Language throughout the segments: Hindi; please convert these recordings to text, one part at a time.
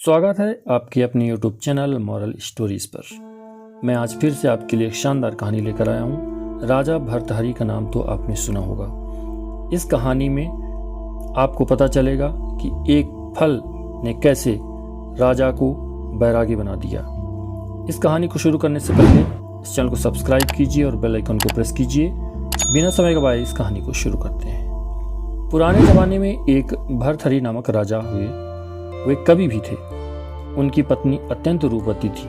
स्वागत है आपके अपने YouTube चैनल मॉरल स्टोरीज पर। मैं आज फिर से आपके लिए एक शानदार कहानी लेकर आया हूँ। राजा भर्तृहरि का नाम तो आपने सुना होगा। इस कहानी में आपको पता चलेगा कि एक फल ने कैसे राजा को बैरागी बना दिया। इस कहानी को शुरू करने से पहले इस चैनल को सब्सक्राइब कीजिए और बेल आइकन को प्रेस कीजिए। बिना समय गवाए इस कहानी को शुरू करते हैं। पुराने ज़माने में एक भर्तृहरि नामक राजा हुए। वे कवि भी थे। उनकी पत्नी अत्यंत रूपवती थी।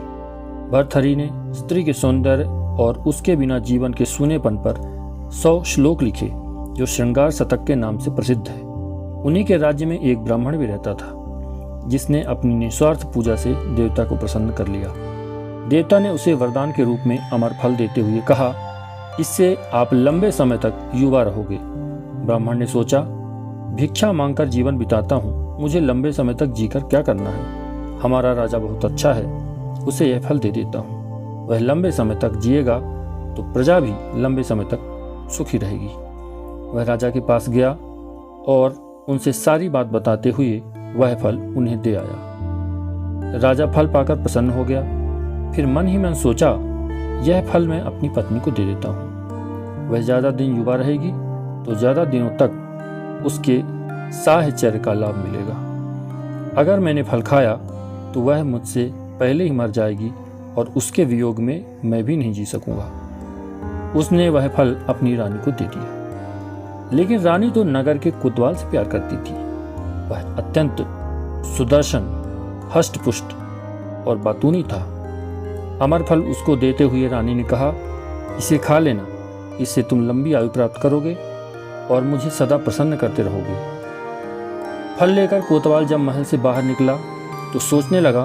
भर्तृहरि ने स्त्री के सौंदर्य और उसके बिना जीवन के सूनेपन पर 100 श्लोक लिखे जो श्रृंगार शतक के नाम से प्रसिद्ध है। उन्हीं के राज्य में एक ब्राह्मण भी रहता था जिसने अपनी निस्वार्थ पूजा से देवता को प्रसन्न कर लिया। देवता ने उसे वरदान के रूप में अमर फल देते हुए कहा, इससे आप लंबे समय तक युवा रहोगे। ब्राह्मण ने सोचा, भिक्षा मांगकर जीवन बिताता हूँ, मुझे लंबे समय तक जीकर क्या करना है। हमारा राजा बहुत अच्छा है, उसे यह फल दे देता हूँ। वह लंबे समय तक जिएगा तो प्रजा भी लंबे समय तक सुखी रहेगी। वह राजा के पास गया और उनसे सारी बात बताते हुए वह फल उन्हें दे आया। राजा फल पाकर प्रसन्न हो गया। फिर मन ही मन सोचा, यह फल मैं अपनी पत्नी को दे देता हूँ। वह ज़्यादा दिन युवा रहेगी तो ज़्यादा दिनों तक उसके साहचर्य का लाभ मिलेगा। अगर मैंने फल खाया तो वह मुझसे पहले ही मर जाएगी और उसके वियोग में मैं भी नहीं जी सकूंगा। उसने वह फल अपनी रानी को दे दिया। लेकिन रानी तो नगर के कोतवाल से प्यार करती थी। वह अत्यंत सुदर्शन, हष्टपुष्ट और बातूनी था। अमर फल उसको देते हुए रानी ने कहा, इसे खा लेना, इससे तुम लंबी आयु प्राप्त करोगे और मुझे सदा प्रसन्न करते रहोगे। फल लेकर कोतवाल जब महल से बाहर निकला तो सोचने लगा,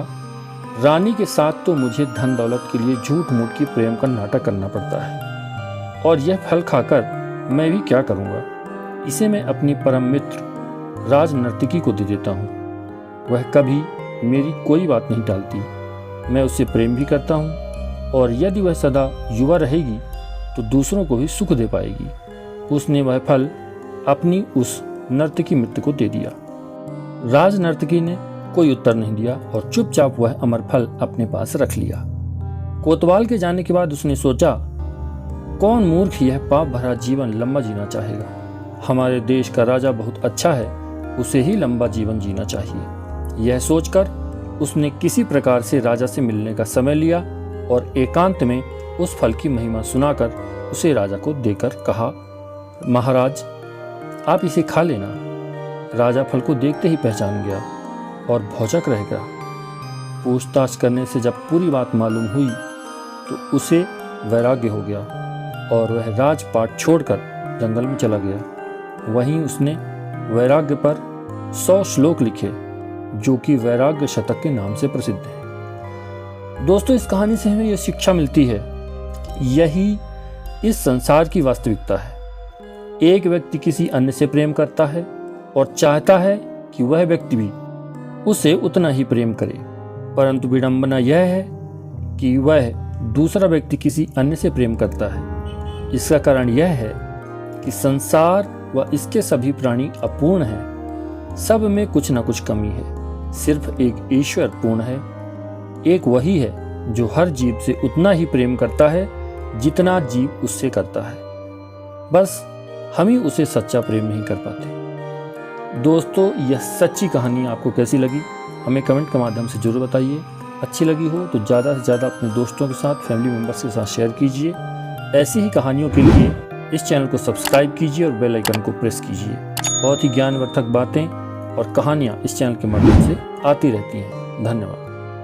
रानी के साथ तो मुझे धन दौलत के लिए झूठ मूठ की प्रेम का नाटक करना पड़ता है और यह फल खाकर मैं भी क्या करूँगा। इसे मैं अपनी परम मित्र राज नर्तकी को दे देता हूँ। वह कभी मेरी कोई बात नहीं टालती। मैं उससे प्रेम भी करता हूँ और यदि वह सदा युवा रहेगी तो दूसरों को भी सुख दे पाएगी। उसने वह फल अपनी उस नर्तकी मित्र को दे दिया। राज नर्तकी ने कोई उत्तर नहीं दिया और चुपचाप वह अमर फल अपने पास रख लिया। कोतवाल के जाने के बाद उसने सोचा, कौन मूर्ख यह पाप भरा जीवन लंबा जीना चाहेगा। हमारे देश का राजा बहुत अच्छा है, उसे ही लंबा जीवन जीना चाहिए। यह सोचकर उसने किसी प्रकार से राजा से मिलने का समय लिया और एकांत में उस फल की महिमा सुनाकर उसे राजा को देकर कहा, महाराज आप इसे खा लेना। राजा फल को देखते ही पहचान गया और भौचक रह गया। पूछताछ करने से जब पूरी बात मालूम हुई तो उसे वैराग्य हो गया और वह राजपाट छोड़कर जंगल में चला गया। वहीं उसने वैराग्य पर 100 श्लोक लिखे जो कि वैराग्य शतक के नाम से प्रसिद्ध है। दोस्तों, इस कहानी से हमें यह शिक्षा मिलती है, यही इस संसार की वास्तविकता है। एक व्यक्ति किसी अन्य से प्रेम करता है और चाहता है कि वह व्यक्ति भी उसे उतना ही प्रेम करे, परंतु विडंबना यह है कि वह दूसरा व्यक्ति किसी अन्य से प्रेम करता है। इसका कारण यह है कि संसार व इसके सभी प्राणी अपूर्ण हैं। सब में कुछ न कुछ कमी है। सिर्फ एक ईश्वर पूर्ण है। एक वही है जो हर जीव से उतना ही प्रेम करता है जितना जीव उससे करता है। बस हम ही उसे सच्चा प्रेम नहीं कर पाते। दोस्तों, यह सच्ची कहानी आपको कैसी लगी हमें कमेंट के माध्यम से जरूर बताइए। अच्छी लगी हो तो ज़्यादा से ज़्यादा अपने दोस्तों के साथ, फैमिली मेम्बर्स के साथ शेयर कीजिए। ऐसी ही कहानियों के लिए इस चैनल को सब्सक्राइब कीजिए और बेल आइकन को प्रेस कीजिए। बहुत ही ज्ञानवर्धक बातें और कहानियाँ इस चैनल के माध्यम से आती रहती हैं। धन्यवाद।